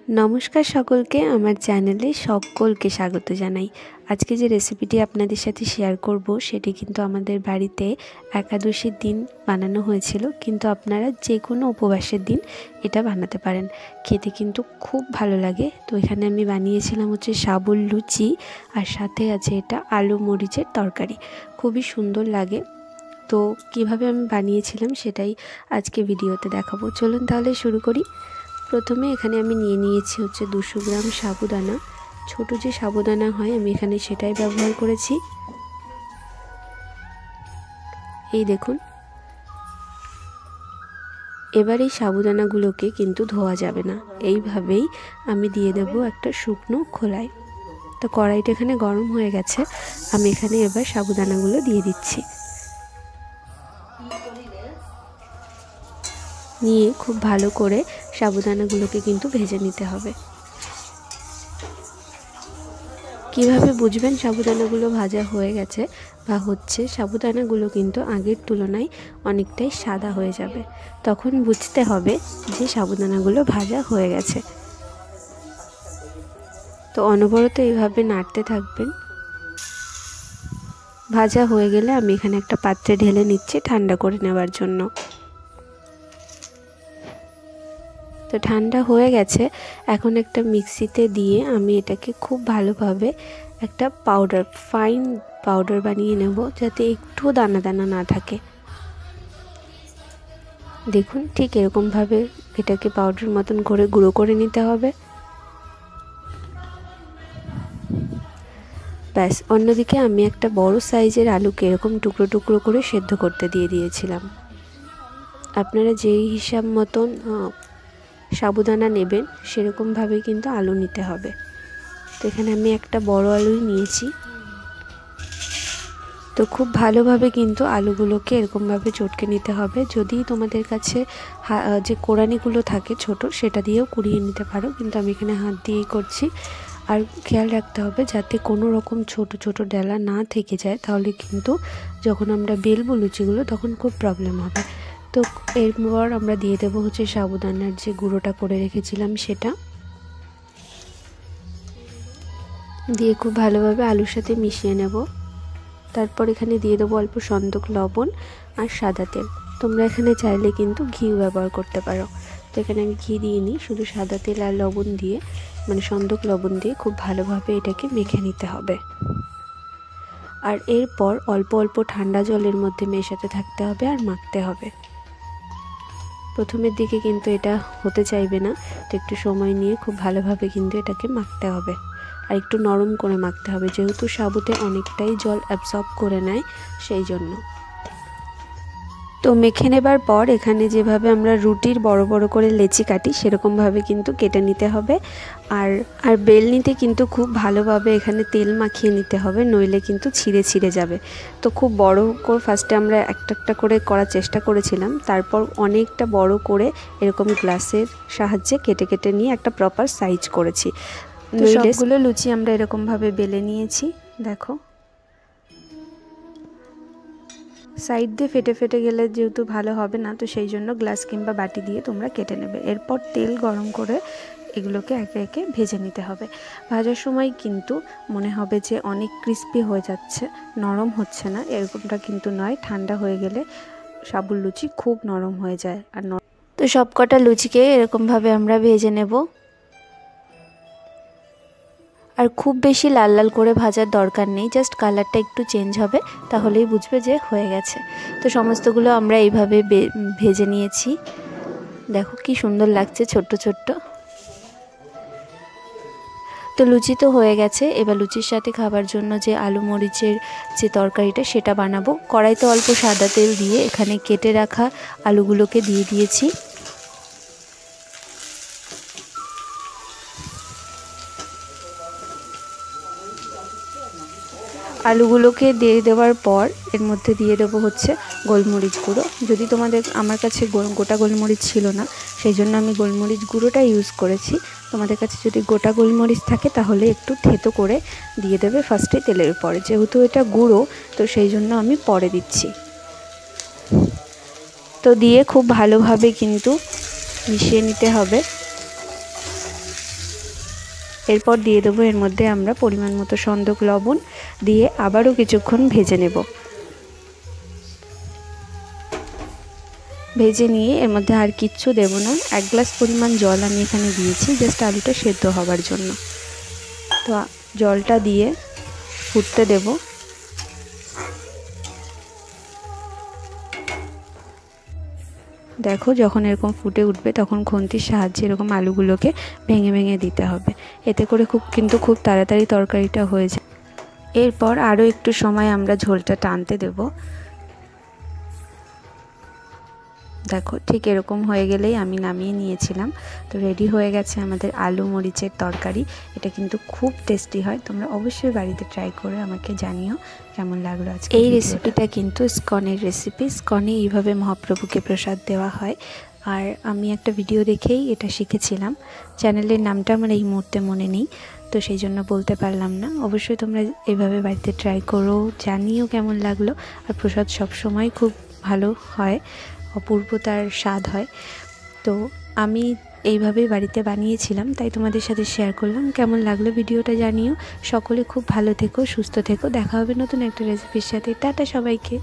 নমস্কার সকলকে, আমার চ্যানেলে সকলকে স্বাগত জানাই। আজকে যে রেসিপিটি আপনাদের সাথে শেয়ার করব সেটি কিন্তু আমাদের বাড়িতে একাদশীর দিন বানানো হয়েছিল, কিন্তু আপনারা যে কোনো উপবাসের দিন এটা বানাতে পারেন। খেতে কিন্তু খুব ভালো লাগে। তো এখানে আমি বানিয়েছিলাম সাবুর লুচি, আর সাথে আছে এটা আলু মরিচের তরকারি। খুবই সুন্দর লাগে। তো কিভাবে আমি বানিয়েছিলাম সেটাই আজকে ভিডিওতে দেখাবো। চলুন তাহলে শুরু করি। প্রথমে এখানে আমি নিয়েছি 200 গ্রাম সাবুদানা। ছোট যে সাবুদানা হয় আমি এখানে সেটাই ব্যবহার করেছি। এই দেখুন, এবার এই সাবুদানাগুলোকে কিন্তু ধোয়া যাবে না, এইভাবেই আমি দিয়ে দেব একটা শুকনো খোলায়। তো কড়াইটা এখানে গরম হয়ে গেছে, আমি এখানে এবার সাবুদানাগুলো দিয়ে দিচ্ছি। নিয়ে খুব ভালো করে সাবুদানাগুলোকে কিন্তু ভেজে নিতে হবে। কিভাবে বুঝবেন সাবুদানাগুলো ভাজা হয়ে গেছে বা হচ্ছে? সাবুদানাগুলো কিন্তু আগের তুলনায় অনেকটাই সাদা হয়ে যাবে, তখন বুঝতে হবে যে সাবুদানাগুলো ভাজা হয়ে গেছে। তো অনবরত এইভাবে নাড়তে থাকবেন। ভাজা হয়ে গেলে আমি এখানে একটা পাত্রে ঢেলে নিচ্ছি ঠান্ডা করে নেওয়ার জন্য। তো ঠান্ডা হয়ে গেছে, এখন একটা মিক্সিতে দিয়ে আমি এটাকে খুব ভালোভাবে একটা পাউডার, ফাইন পাউডার বানিয়ে নেব, যাতে একটু দানা দানা না থাকে। দেখুন, ঠিক এরকমভাবে এটাকে পাউডার মতন করে গুঁড়ো করে নিতে হবে। ব্যাস, অন্যদিকে আমি একটা বড় সাইজের আলুকে এরকম টুকরো টুকরো করে সেদ্ধ করতে দিয়ে দিয়েছিলাম। আপনারা যেই হিসাব মতন সাবুদানা নেবেন সেরকমভাবে কিন্তু আলু নিতে হবে। তো এখানে আমি একটা বড় আলুই নিয়েছি। তো খুব ভালোভাবে কিন্তু আলুগুলোকে এরকমভাবে চটকে নিতে হবে। যদি তোমাদের কাছে যে কোড়ানিগুলো থাকে ছোট, সেটা দিয়েও কুড়িয়ে নিতে পারো, কিন্তু আমি এখানে হাত দিয়েই করছি। আর খেয়াল রাখতে হবে যাতে কোনো রকম ছোট ছোট ডেলা না থেকে যায়, তাহলে কিন্তু যখন আমরা বেলবো লুচিগুলো তখন খুব প্রবলেম হবে। তো এরপর আমরা দিয়ে দেবো সাবুদানার যে গুঁড়োটা করে রেখেছিলাম সেটা দিয়ে খুব ভালোভাবে আলুর সাথে মিশিয়ে নেব। তারপর এখানে দিয়ে দেবো অল্প সন্দক লবণ আর সাদা তেল। তোমরা এখানে চাইলে কিন্তু ঘিও ব্যবহার করতে পারো। তো এখানে আমি ঘি দিইনি, শুধু সাদা তেল আর লবণ দিয়ে, মানে সন্দক লবণ দিয়ে খুব ভালোভাবে এটাকে মেখে নিতে হবে। আর এরপর অল্প অল্প ঠান্ডা জলের মধ্যে মেশাতে থাকতে হবে আর মাখতে হবে। প্রথমের দিকে কিন্তু এটা হতে চাইবে না, তো একটু সময় নিয়ে খুব ভালোভাবে কিন্তু এটাকে মাখতে হবে। আর একটু নরম করে মাখতে হবে, যেহেতু সাবুতে অনেকটাই জল অ্যাবসর্ব করে নেয়, সেই জন্য। তো মেখে নেবার পর এখানে যেভাবে আমরা রুটির বড় বড় করে লেচি কাটি সেরকমভাবে কিন্তু কেটে নিতে হবে। আর বেলনিতে কিন্তু খুব ভালোভাবে এখানে তেল মাখিয়ে নিতে হবে, নইলে কিন্তু ছিঁড়ে ছিঁড়ে যাবে। তো খুব বড় করে ফার্স্টে আমরা একটা একটা করে করার চেষ্টা করেছিলাম, তারপর অনেকটা বড় করে এরকম গ্লাসের সাহায্যে কেটে কেটে নিয়ে একটা প্রপার সাইজ করেছি। সবগুলো লুচি আমরা এরকমভাবে বেলে নিয়েছি। দেখো, সাইড দিয়ে ফেটে ফেটে গেলে যেহেতু ভালো হবে না, তো সেই জন্য গ্লাস কিংবা বাটি দিয়ে তোমরা কেটে নেবে। এরপর তেল গরম করে এগুলোকে একে একে ভেজে নিতে হবে। ভাজার সময় কিন্তু মনে হবে যে অনেক ক্রিস্পি হয়ে যাচ্ছে, নরম হচ্ছে না, এরকমটা কিন্তু নয়। ঠান্ডা হয়ে গেলে সাবুর লুচি খুব নরম হয়ে যায়। আর তো সব কটা লুচিকে এরকমভাবে আমরা ভেজে নেব। আর খুব বেশি লাল লাল করে ভাজার দরকার নেই, জাস্ট কালারটা একটু চেঞ্জ হবে, তাহলেই বুঝবে যে হয়ে গেছে। তো সমস্তগুলো আমরা এইভাবে ভেজে নিয়েছি। দেখো কি সুন্দর লাগছে, ছোট্ট ছোট্ট। তো লুচি তো হয়ে গেছে, এবার লুচির সাথে খাবার জন্য যে আলু মরিচের যে তরকারিটা সেটা বানাবো। কড়াইতে অল্প সাদা তেল দিয়ে এখানে কেটে রাখা আলুগুলোকে দিয়ে দিয়েছি। আলুগুলোকে দিয়ে দেওয়ার পর এর মধ্যে দিয়ে দেবো গোলমরিচ গুঁড়ো। যদি আমার কাছে গোটা গোলমরিচ ছিল না, সেই জন্য আমি গোলমরিচ গুঁড়োটা ইউজ করেছি। তোমাদের কাছে যদি গোটা গোলমরিচ থাকে তাহলে একটু থেতো করে দিয়ে দেবে ফার্স্টে তেলের পরে, যেহেতু এটা গুঁড়ো তো সেই জন্য আমি পরে দিচ্ছি। তো দিয়ে খুব ভালোভাবে কিন্তু মিশিয়ে নিতে হবে। এরপর দিয়ে দেবো এর মধ্যে আমরা পরিমাণ মতো সন্দক লবণ দিয়ে আবারও কিছুক্ষণ ভেজে নেব। ভেজে নিয়ে এর মধ্যে আর কিচ্ছু দেব না, 1 গ্লাস পরিমাণ জল আমি এখানে দিয়েছি জাস্ট আলুটা সেদ্ধ হওয়ার জন্য। তো জলটা দিয়ে ফুটতে দেব। দেখো যখন এরকম ফুটে উঠবে তখন খুন্তির সাহায্যে এরকম আলুগুলোকে ভেঙে ভেঙে দিতে হবে, এতে করে খুব তাড়াতাড়ি তরকারিটা হয়ে যায়। এরপর আরও একটু সময় আমরা ঝোলটা টানতে দেব। দেখো ঠিক এরকম হয়ে গেলেই আমি নামিয়ে নিয়েছিলাম। তো রেডি হয়ে গেছে আমাদের আলু মরিচের তরকারি। এটা কিন্তু খুব টেস্টি হয়, তোমরা অবশ্যই বাড়িতে ট্রাই করে আমাকে জানিও কেমন লাগলো আজকে। এই রেসিপিটা কিন্তু ইসকনের রেসিপি। ইসকনে এইভাবে মহাপ্রভুকে প্রসাদ দেওয়া হয়। আর আমি একটা ভিডিও দেখেই এটা শিখেছিলাম, চ্যানেলের নামটা আমার এই মুহূর্তে মনে নেই, তো সেই জন্য বলতে পারলাম না। অবশ্যই তোমরা এইভাবে বাড়িতে ট্রাই করো, জানিও কেমন লাগলো। আর প্রসাদ সবসময় খুব ভালো হয়, অপূর্ব তার স্বাদ হয়। তো আমি এইভাবেই বাড়িতে বানিয়েছিলাম, তাই তোমাদের সাথে শেয়ার করলাম। কেমন লাগলো ভিডিওটা জানিও। সকলে খুব ভালো থেকো, সুস্থ থেকো। দেখা হবে নতুন একটা রেসিপির সাথে। টাটা সবাইকে।